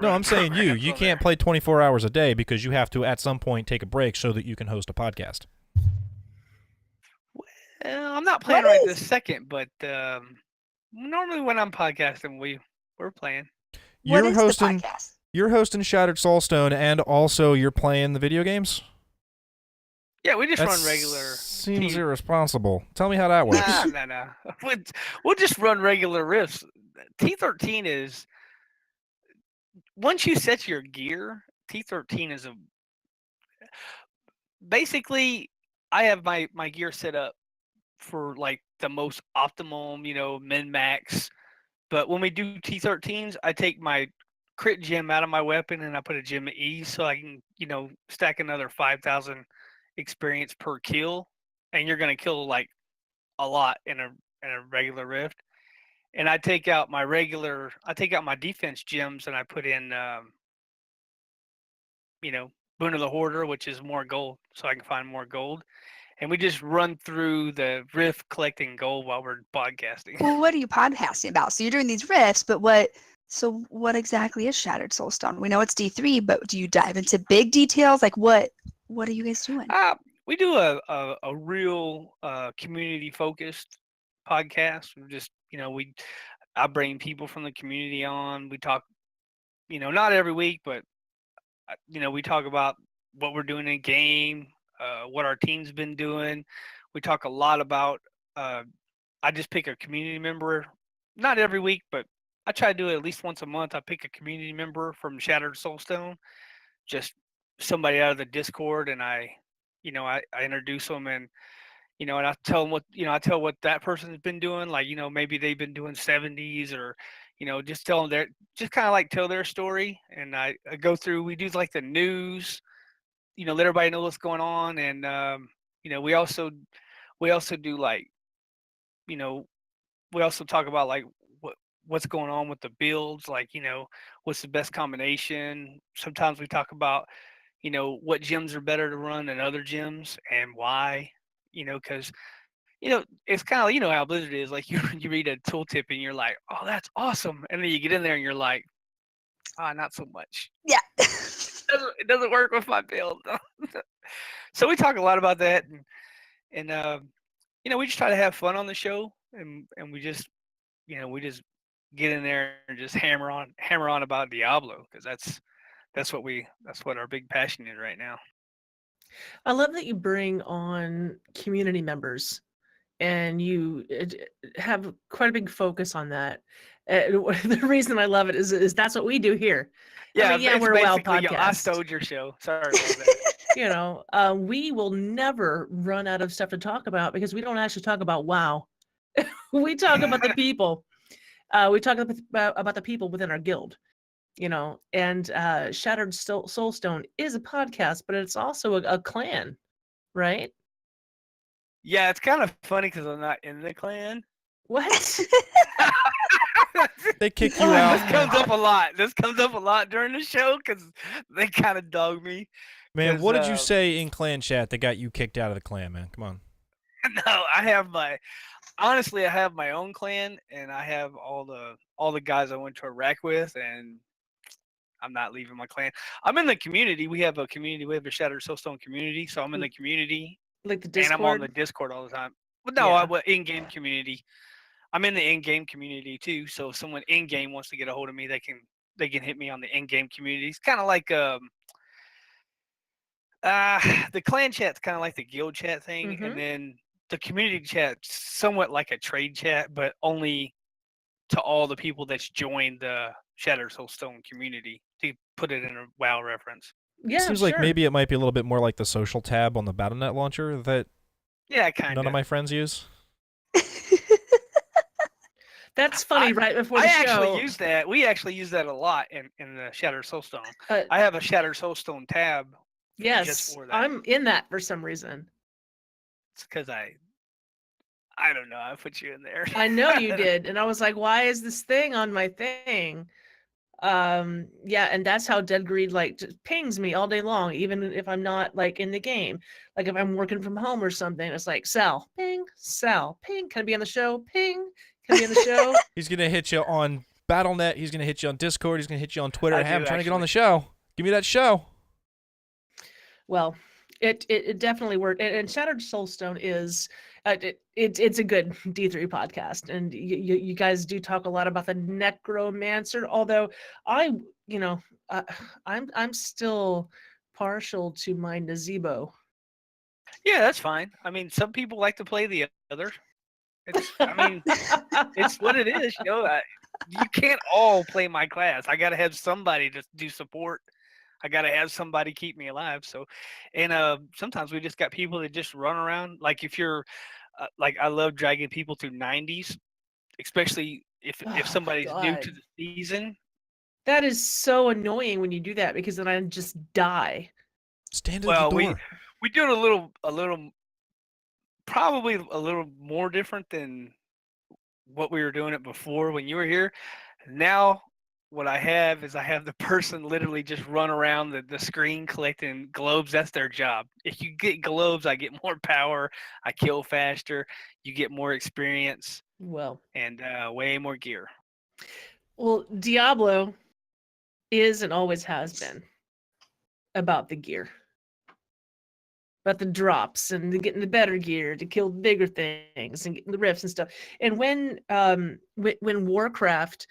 [SPEAKER 2] No, I'm saying you can't play 24 hours a day because you have to at some point take a break so that you can host a podcast.
[SPEAKER 3] Well, I'm not playing right this second, but normally when I'm podcasting, we're playing.
[SPEAKER 4] What is the podcast?
[SPEAKER 2] You're hosting Shattered Soulstone, and also you're playing the video games?
[SPEAKER 3] Yeah, we just run regular.
[SPEAKER 2] Seems irresponsible. Tell me how that works.
[SPEAKER 3] No. We'll just run regular riffs. T13 is, once you set your gear, T13 is basically, I have my gear set up for like the most optimum, min max. But when we do T13s, I take my crit gem out of my weapon and I put a gem at ease so I can, stack another 5,000 experience per kill. And you're gonna kill like a lot in a regular rift, and I take out my defense gems and I put in Boon of the Hoarder, which is more gold, so I can find more gold. And we just run through the rift collecting gold while we're podcasting.
[SPEAKER 4] Well, what are you podcasting about? So you're doing these rifts, but what exactly is Shattered Soulstone? We know it's D3, but do you dive into big details? Like what are you guys doing?
[SPEAKER 3] We do a real community focused podcast. We just I bring people from the community on. We talk, not every week, but we talk about what we're doing in game, what our team's been doing. We talk a lot about. I just pick a community member, not every week, but I try to do it at least once a month. I pick a community member from Shattered Soulstone, just somebody out of the Discord, and I introduce them, and and I tell them what that person's been doing. Like maybe they've been doing 70s, or just tell them just kind of like tell their story, and I go through. We do like the news, let everybody know what's going on, and we also do like we also talk about like what's going on with the builds, like what's the best combination. Sometimes we talk about what gyms are better to run than other gyms and why, because it's kind of how Blizzard is. Like you read a tooltip and you're like, oh, that's awesome, and then you get in there and you're like, not so much.
[SPEAKER 4] Yeah.
[SPEAKER 3] It doesn't work with my build. So we talk a lot about that, and we just try to have fun on the show, and we just get in there and just hammer on about Diablo, because that's what our big passion is right now.
[SPEAKER 1] I love that you bring on community members, and you have quite a big focus on that. The reason I love it is that's what we do here.
[SPEAKER 3] Yeah,
[SPEAKER 1] we're a WoW
[SPEAKER 3] basically,
[SPEAKER 1] podcast.
[SPEAKER 3] I stole your show. Sorry about that.
[SPEAKER 1] We will never run out of stuff to talk about because we don't actually talk about WoW. We talk about the people. We talk about the people within our guild. And Shattered Soulstone is a podcast, but it's also a clan, right?
[SPEAKER 3] Yeah, it's kind of funny because I'm not in the clan.
[SPEAKER 1] What?
[SPEAKER 2] They kick you out.
[SPEAKER 3] This comes up a lot during the show because they kind of dog me.
[SPEAKER 2] Man, what did you say in clan chat that got you kicked out of the clan, man? Come on.
[SPEAKER 3] No, I have my own clan, and I have all the guys I went to Iraq with, and I'm not leaving my clan. I'm in the community. We have a Shattered Soulstone community, so I'm in the community.
[SPEAKER 1] Like the Discord?
[SPEAKER 3] And I'm on the Discord all the time. But no,
[SPEAKER 1] Yeah.
[SPEAKER 3] in-game community. I'm in the in-game community too. So if someone in-game wants to get a hold of me, they can hit me on the in-game community. It's kind of like the clan chat's kind of like the guild chat thing, and then the community chat's somewhat like a trade chat, but only to all the people that's joined the Shattered Soulstone community, to put it in a WoW reference.
[SPEAKER 1] Yeah,
[SPEAKER 2] Seems like maybe it might be a little bit more like the social tab on the Battle.net launcher that none of my friends use.
[SPEAKER 1] That's funny. Right before the
[SPEAKER 3] I
[SPEAKER 1] show,
[SPEAKER 3] actually use that. We actually use that a lot in the Shattered Soulstone. I have a Shattered Soulstone tab.
[SPEAKER 1] Yes,
[SPEAKER 3] just for that.
[SPEAKER 1] I'm in that for some reason.
[SPEAKER 3] It's because I don't know. I put you in there.
[SPEAKER 1] I know you did, and I was like, "Why is this thing on my thing?" Yeah, and that's how Deadgreed just pings me all day long, even if I'm not like in the game. Like if I'm working from home or something, it's like Sal, ping, can I be on the show? Ping, can I be on the show?
[SPEAKER 2] He's gonna hit you on Battle.net. He's gonna hit you on Discord. He's gonna hit you on Twitter. I'm trying to get on the show. Give me that show.
[SPEAKER 1] Well, it definitely worked, and Shattered Soulstone is it's a good D3 podcast, and you guys do talk a lot about the necromancer. Although I'm still partial to my Nazebo.
[SPEAKER 3] Yeah, that's fine. I mean, some people like to play the other. It's what it is. You can't all play my class. I got to have somebody to do support. I got to have somebody keep me alive. So, and sometimes we just got people that just run around. Like if you're, I love dragging people through 90s, especially if somebody's new to the season.
[SPEAKER 1] That is so annoying when you do that, because then I just die.
[SPEAKER 2] Stand at the door.
[SPEAKER 3] We do it a little, probably a little more different than what we were doing it before when you were here. Now what I have is I have the person literally just run around the screen collecting globes. That's their job. If you get globes, I get more power, I kill faster, you get more experience,
[SPEAKER 1] Well,
[SPEAKER 3] and way more gear.
[SPEAKER 1] well, Diablo is and always has been about the gear, about the drops and getting the better gear to kill bigger things and getting the rifts and stuff. And when Warcraft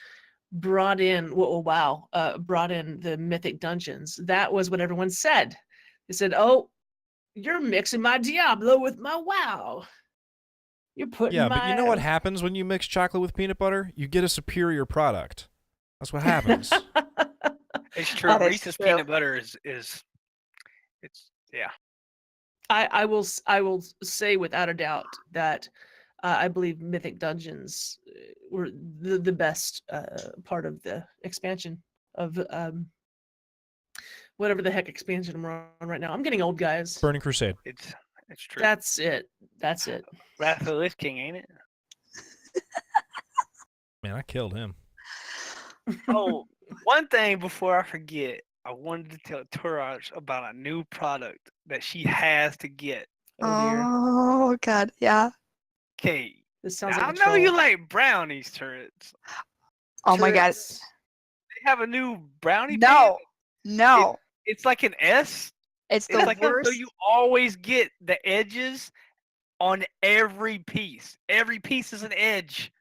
[SPEAKER 1] brought in brought in the mythic dungeons, that was what everyone said. They said, "Oh, you're mixing my Diablo with my WoW. You're putting
[SPEAKER 2] Yeah,
[SPEAKER 1] my..."
[SPEAKER 2] but you know what happens when you mix chocolate with peanut butter? You get a superior product. That's what happens.
[SPEAKER 3] It's true.
[SPEAKER 4] That is
[SPEAKER 3] Reese's
[SPEAKER 4] true.
[SPEAKER 3] peanut butter is it's yeah.
[SPEAKER 1] I will say without a doubt that I believe Mythic Dungeons were the best part of the expansion of whatever the heck expansion I'm on right now. I'm getting old, guys.
[SPEAKER 2] Burning Crusade.
[SPEAKER 3] It's true.
[SPEAKER 1] That's it. That's it.
[SPEAKER 3] Wrath of the Lich King, ain't it?
[SPEAKER 2] Man, I killed him.
[SPEAKER 3] Oh, one thing before I forget, I wanted to tell Turarts about a new product that she has to get.
[SPEAKER 1] Oh, dear.
[SPEAKER 4] Oh God, yeah.
[SPEAKER 3] Okay,
[SPEAKER 1] This sounds
[SPEAKER 3] I
[SPEAKER 1] like a
[SPEAKER 3] know you
[SPEAKER 1] troll.
[SPEAKER 3] like brownies, Turrets.
[SPEAKER 4] Oh my God.
[SPEAKER 1] Turrets.
[SPEAKER 3] They have a new brownie
[SPEAKER 4] No,
[SPEAKER 3] pan.
[SPEAKER 4] no.
[SPEAKER 3] It's like an S.
[SPEAKER 4] It's
[SPEAKER 3] It's
[SPEAKER 4] the
[SPEAKER 3] like
[SPEAKER 4] worst.
[SPEAKER 3] so you always get the edges on every piece. Every piece is an edge.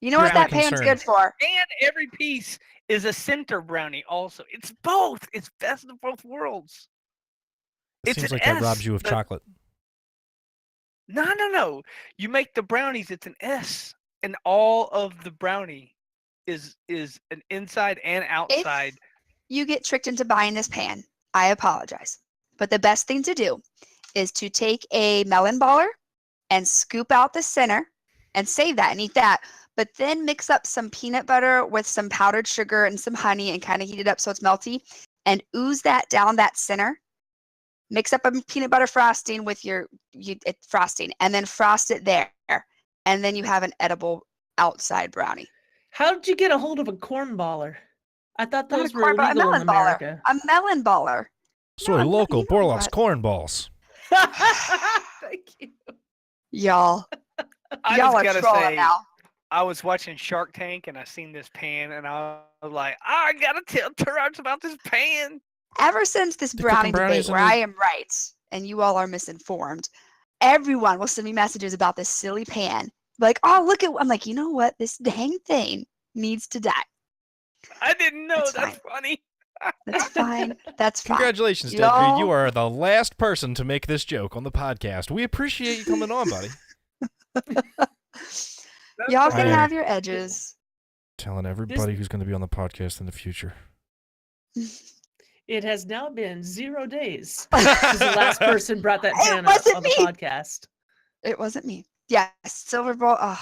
[SPEAKER 4] You know what
[SPEAKER 2] Here's my
[SPEAKER 4] that pan's
[SPEAKER 2] concern.
[SPEAKER 4] good for?
[SPEAKER 3] And every piece is a center brownie also. It's both. It's best of both worlds.
[SPEAKER 2] It
[SPEAKER 3] It's
[SPEAKER 2] seems
[SPEAKER 3] an
[SPEAKER 2] like that
[SPEAKER 3] S,
[SPEAKER 2] robs you of
[SPEAKER 3] but-
[SPEAKER 2] chocolate.
[SPEAKER 3] No. You make the brownies, it's an S. And all of the brownie is an inside and outside.
[SPEAKER 4] You get tricked into buying this pan, I apologize. But the best thing to do is to take a melon baller and scoop out the center and save that and eat that. But then mix up some peanut butter with some powdered sugar and some honey and kind of heat it up so it's melty and ooze that down that center. Mix up a peanut butter frosting with your frosting and then frost it there. And then you have an edible outside brownie.
[SPEAKER 1] How did you get a hold of a corn baller? I thought
[SPEAKER 4] Not a
[SPEAKER 1] those were
[SPEAKER 4] corn ball, a
[SPEAKER 1] illegal in
[SPEAKER 4] melon baller.
[SPEAKER 1] America.
[SPEAKER 4] A melon baller.
[SPEAKER 2] Soy
[SPEAKER 4] I'm not-
[SPEAKER 2] local
[SPEAKER 4] you know
[SPEAKER 2] Borlock's
[SPEAKER 4] what?
[SPEAKER 2] corn balls.
[SPEAKER 1] Thank you.
[SPEAKER 4] Y'all.
[SPEAKER 3] I
[SPEAKER 4] Y'all
[SPEAKER 3] just
[SPEAKER 4] are
[SPEAKER 3] gotta
[SPEAKER 4] trolling
[SPEAKER 3] say,
[SPEAKER 4] now.
[SPEAKER 3] I was watching Shark Tank and I seen this pan and I was like, I gotta tell Turarts about this pan.
[SPEAKER 4] Ever since this
[SPEAKER 2] They
[SPEAKER 4] brownie
[SPEAKER 2] cooking brownies
[SPEAKER 4] debate where
[SPEAKER 2] in the-
[SPEAKER 4] I am right and you all are misinformed, everyone will send me messages about this silly pan. Like, oh, look at, I'm like, you know what? This dang thing needs to die.
[SPEAKER 3] I didn't know.
[SPEAKER 4] It's
[SPEAKER 3] That's funny.
[SPEAKER 4] That's fine. That's fine.
[SPEAKER 2] Congratulations,
[SPEAKER 4] Y'all-
[SPEAKER 2] Deadgreed. You are the last person to make this joke on the podcast. We appreciate you coming on, buddy.
[SPEAKER 4] Y'all
[SPEAKER 2] I
[SPEAKER 4] can
[SPEAKER 2] am-
[SPEAKER 4] have your edges.
[SPEAKER 2] Telling everybody who's going to be on the podcast in the future.
[SPEAKER 1] It has now been 0 days since the last person brought that
[SPEAKER 4] It
[SPEAKER 1] pan up
[SPEAKER 4] wasn't
[SPEAKER 1] on the
[SPEAKER 4] me.
[SPEAKER 1] podcast.
[SPEAKER 4] It wasn't me. Yes, Silver Bowl. Oh,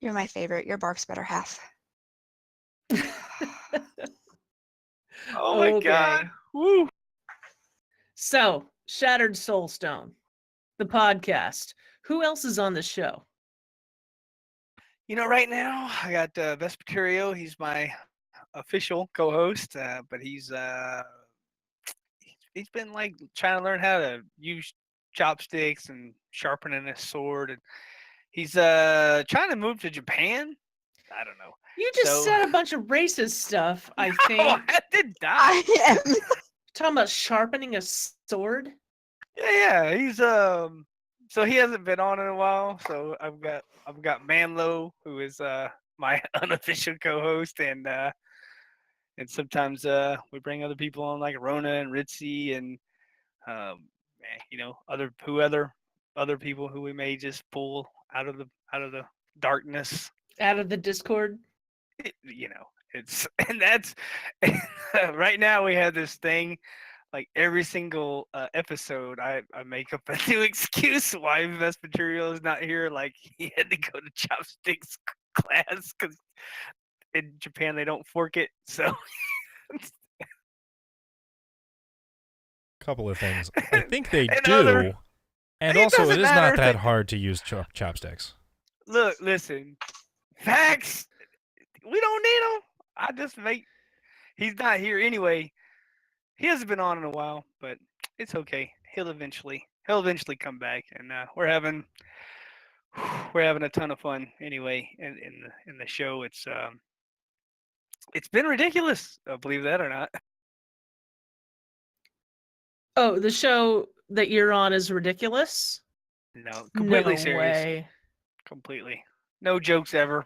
[SPEAKER 4] you're my favorite. You're Barf's better half.
[SPEAKER 3] Oh my
[SPEAKER 1] Okay.
[SPEAKER 3] god. Woo.
[SPEAKER 1] So, Shattered Soulstone, the podcast. Who else is on the show?
[SPEAKER 3] You know, right now I got Vespertilio. He's my official co-host, but he's been like trying to learn how to use chopsticks and sharpening his sword, and he's trying to move to Japan. I don't know.
[SPEAKER 1] You just
[SPEAKER 3] So-
[SPEAKER 1] said a bunch of racist stuff, I
[SPEAKER 3] Oh,
[SPEAKER 1] think.
[SPEAKER 3] I did die.
[SPEAKER 4] I am.
[SPEAKER 1] Talking about sharpening a sword.
[SPEAKER 3] Yeah, he's so he hasn't been on in a while. So I've got Manlo, who is my unofficial co-host, and sometimes we bring other people on like Rona and Ritzy and you know other people who we may just pull out of the darkness.
[SPEAKER 1] Out of the Discord.
[SPEAKER 3] You know, it's and that's right now we have this thing. Like every single episode, I make up a new excuse why Vespertilio is not here. Like he had to go to chopsticks class because in Japan they don't fork it. So
[SPEAKER 2] Couple of things. I think they
[SPEAKER 3] And
[SPEAKER 2] do.
[SPEAKER 3] other-
[SPEAKER 2] And
[SPEAKER 3] It
[SPEAKER 2] also,
[SPEAKER 3] doesn't
[SPEAKER 2] it is
[SPEAKER 3] matter
[SPEAKER 2] not
[SPEAKER 3] if
[SPEAKER 2] that
[SPEAKER 3] they-
[SPEAKER 2] hard to use chopsticks.
[SPEAKER 3] look, listen. Facts. We don't need him. I just make. He's not here anyway. He hasn't been on in a while, but it's okay. He'll eventually come back, and we're having a ton of fun anyway in the show. It's been ridiculous. Believe that or not.
[SPEAKER 1] Oh, the show that you're on is ridiculous?
[SPEAKER 3] No, completely
[SPEAKER 1] No
[SPEAKER 3] serious.
[SPEAKER 1] way.
[SPEAKER 3] Completely. No jokes ever.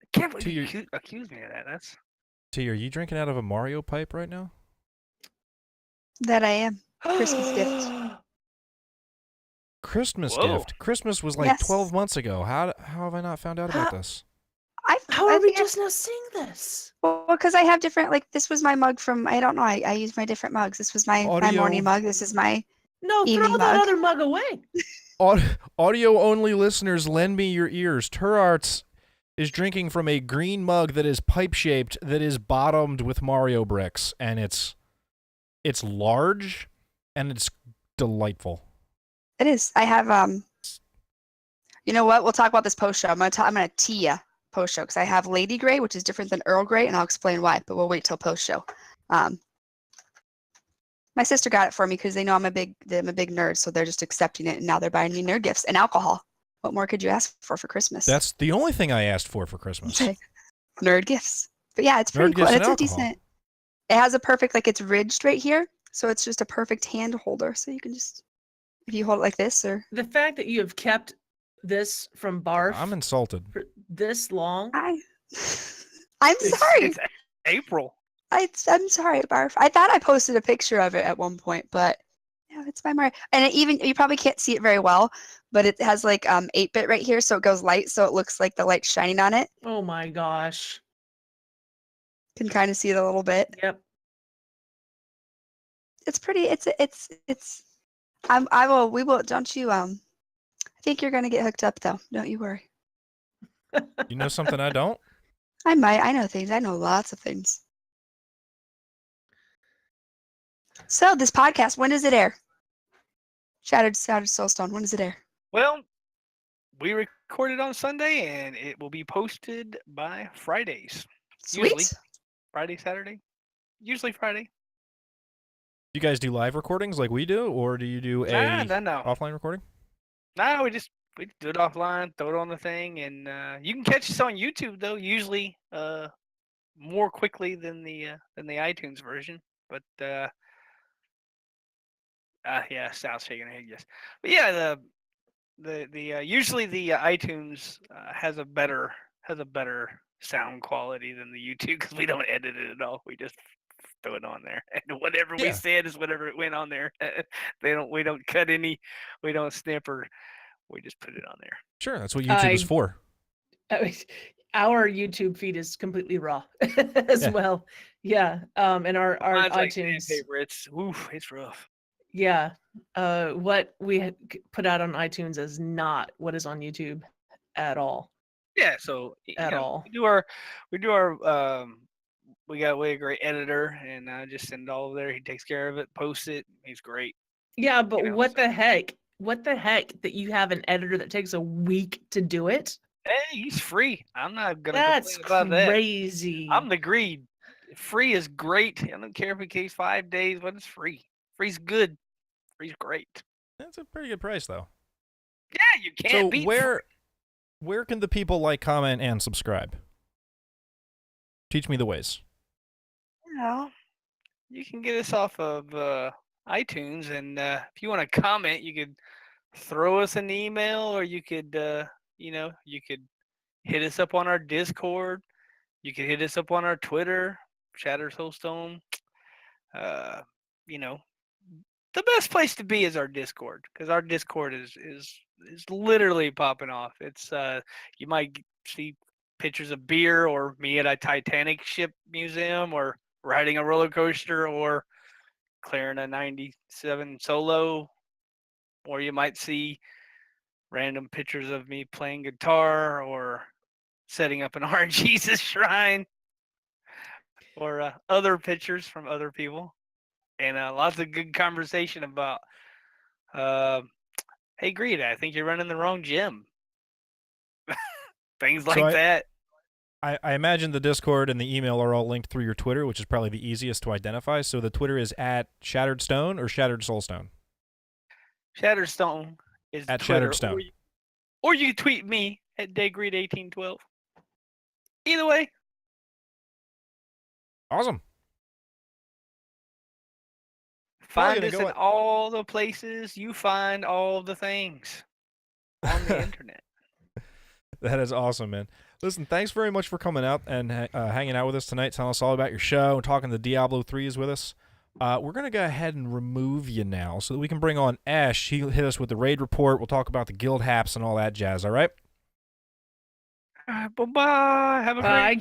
[SPEAKER 3] I can't believe
[SPEAKER 2] To
[SPEAKER 3] you
[SPEAKER 2] your-
[SPEAKER 3] accuse me of that. That's
[SPEAKER 2] T, are you drinking out of a Mario pipe right now?
[SPEAKER 4] That I am. Christmas gift.
[SPEAKER 2] Christmas
[SPEAKER 3] Whoa.
[SPEAKER 2] gift. Christmas was like
[SPEAKER 4] Yes.
[SPEAKER 2] 12 months ago. How have I not found out about this?
[SPEAKER 1] How
[SPEAKER 4] I
[SPEAKER 1] are we
[SPEAKER 4] think I-
[SPEAKER 1] just now seeing this?
[SPEAKER 4] Well, because I have different, like, this was my mug from, I don't know, I use my different mugs. This was my
[SPEAKER 2] Audio-
[SPEAKER 4] morning mug. This is my
[SPEAKER 1] No, throw
[SPEAKER 4] evening
[SPEAKER 1] that
[SPEAKER 4] mug.
[SPEAKER 2] Oh,
[SPEAKER 1] other mug away.
[SPEAKER 2] Audio-only listeners, lend me your ears. Turarts is drinking from a green mug that is pipe-shaped, that is bottomed with Mario bricks, and it's large, and it's delightful.
[SPEAKER 4] It is. I have, you know what? We'll talk about this post-show. I'm gonna tee ya post-show, because I have Lady Grey, which is different than Earl Grey, and I'll explain why, but we'll wait till post-show. My sister got it for me because they know I'm a big nerd, so they're just accepting it, and now they're buying me nerd gifts and alcohol. What more could you ask for Christmas?
[SPEAKER 2] That's the only thing I asked for Christmas.
[SPEAKER 4] Nerd gifts. But yeah, it's pretty
[SPEAKER 2] Nerd
[SPEAKER 4] cool.
[SPEAKER 2] gifts
[SPEAKER 4] And
[SPEAKER 2] and
[SPEAKER 4] it's a
[SPEAKER 2] alcohol.
[SPEAKER 4] decent. It has a perfect, like, it's ridged right here, so it's just a perfect hand holder. So you can just, if you hold it like this, or
[SPEAKER 1] The fact that you have kept this from Barf
[SPEAKER 2] I'm insulted.
[SPEAKER 1] for this long.
[SPEAKER 4] I'm
[SPEAKER 3] it's
[SPEAKER 4] sorry.
[SPEAKER 3] April.
[SPEAKER 4] I'm sorry, Barf. I thought I posted a picture of it at one point, but yeah, it's by Mario. And it even, you probably can't see it very well, but it has like 8-bit right here, so it goes light, so it looks like the light's shining on it.
[SPEAKER 1] Oh my gosh.
[SPEAKER 4] Can kind of see it a little bit.
[SPEAKER 1] Yep.
[SPEAKER 4] It's pretty. We will. Don't you? I think you're gonna get hooked up though. Don't you worry.
[SPEAKER 2] You know something I don't?
[SPEAKER 4] I might. I know things. I know lots of things. So this podcast, when does it air? Shattered Soulstone. When does it air?
[SPEAKER 3] Well, we recorded on Sunday, and it will be posted by Fridays.
[SPEAKER 4] Sweet.
[SPEAKER 3] Usually. Friday, Saturday. Usually Friday.
[SPEAKER 2] You guys do live recordings like we do, or do you do a
[SPEAKER 3] No.
[SPEAKER 2] offline recording?
[SPEAKER 3] No, we do it offline, throw it on the thing, and you can catch us on YouTube though. Usually, more quickly than the iTunes version. But yeah, Sal's shaking her head, yes. But yeah, the usually the iTunes has a better sound quality than the YouTube because we don't edit it at all. We just throw it on there, and whatever we
[SPEAKER 2] Yeah.
[SPEAKER 3] said is whatever it went on there. We don't cut any, we don't snip, or we just put it on there.
[SPEAKER 2] Sure, that's what YouTube is for.
[SPEAKER 1] Our YouTube feed is completely raw as
[SPEAKER 2] Yeah.
[SPEAKER 1] well. Yeah. And our
[SPEAKER 3] Mine's like
[SPEAKER 1] iTunes.
[SPEAKER 3] sandpaper. It's rough.
[SPEAKER 1] Yeah. What we put out on iTunes is not what is on YouTube at all.
[SPEAKER 3] Yeah, so
[SPEAKER 1] At all.
[SPEAKER 3] we do our we got a great editor, and I just send it all over there. He takes care of it, posts it. He's great.
[SPEAKER 1] Yeah, but
[SPEAKER 3] You know,
[SPEAKER 1] what
[SPEAKER 3] so-
[SPEAKER 1] the heck? What the heck that you have an editor that takes a week to do it?
[SPEAKER 3] Hey, he's free. I'm not gonna
[SPEAKER 1] That's
[SPEAKER 3] complain about that.
[SPEAKER 1] crazy.
[SPEAKER 3] I'm the greed. Free is great. I don't care if it takes 5 days, but it's free. Free's good. Free's great.
[SPEAKER 2] That's a pretty good price, though.
[SPEAKER 3] Yeah, you can't
[SPEAKER 2] So
[SPEAKER 3] beat.
[SPEAKER 2] where can the people like, comment, and subscribe? Teach me the ways.
[SPEAKER 3] Well, you can get us off of iTunes, and if you want to comment, you could throw us an email, or you could, you could hit us up on our Discord. You could hit us up on our Twitter, Shatter Soulstone. The best place to be is our Discord, because our Discord is literally popping off. It's you might see pictures of beer, or me at a Titanic ship museum, or riding a roller coaster, or clearing a 97 solo, or you might see random pictures of me playing guitar, or setting up an RNGesus shrine, or other pictures from other people, and lots of good conversation about, hey, Greed, I think you're running the wrong gym. Things like
[SPEAKER 2] So
[SPEAKER 3] that.
[SPEAKER 2] I imagine the Discord and the email are all linked through your Twitter, which is probably the easiest to identify. So the Twitter is at Shattered Stone or Shattered Soulstone?
[SPEAKER 3] Shatterstone is
[SPEAKER 2] At
[SPEAKER 3] Twitter,
[SPEAKER 2] Shattered Stone.
[SPEAKER 3] or you can tweet me at Deadgreed1812. Either way.
[SPEAKER 2] Awesome.
[SPEAKER 3] Find
[SPEAKER 2] gonna
[SPEAKER 3] us
[SPEAKER 2] go
[SPEAKER 3] in
[SPEAKER 2] at-
[SPEAKER 3] all the places you find all the things on the internet.
[SPEAKER 2] That is awesome, man. Listen, thanks very much for coming out and hanging out with us tonight, telling us all about your show and talking the Diablo 3s with us. We're going to go ahead and remove you now so that we can bring on Ash. He'll hit us with the raid report. We'll talk about the guild haps and all that jazz, all right?
[SPEAKER 3] Bye-bye. Have a great
[SPEAKER 1] I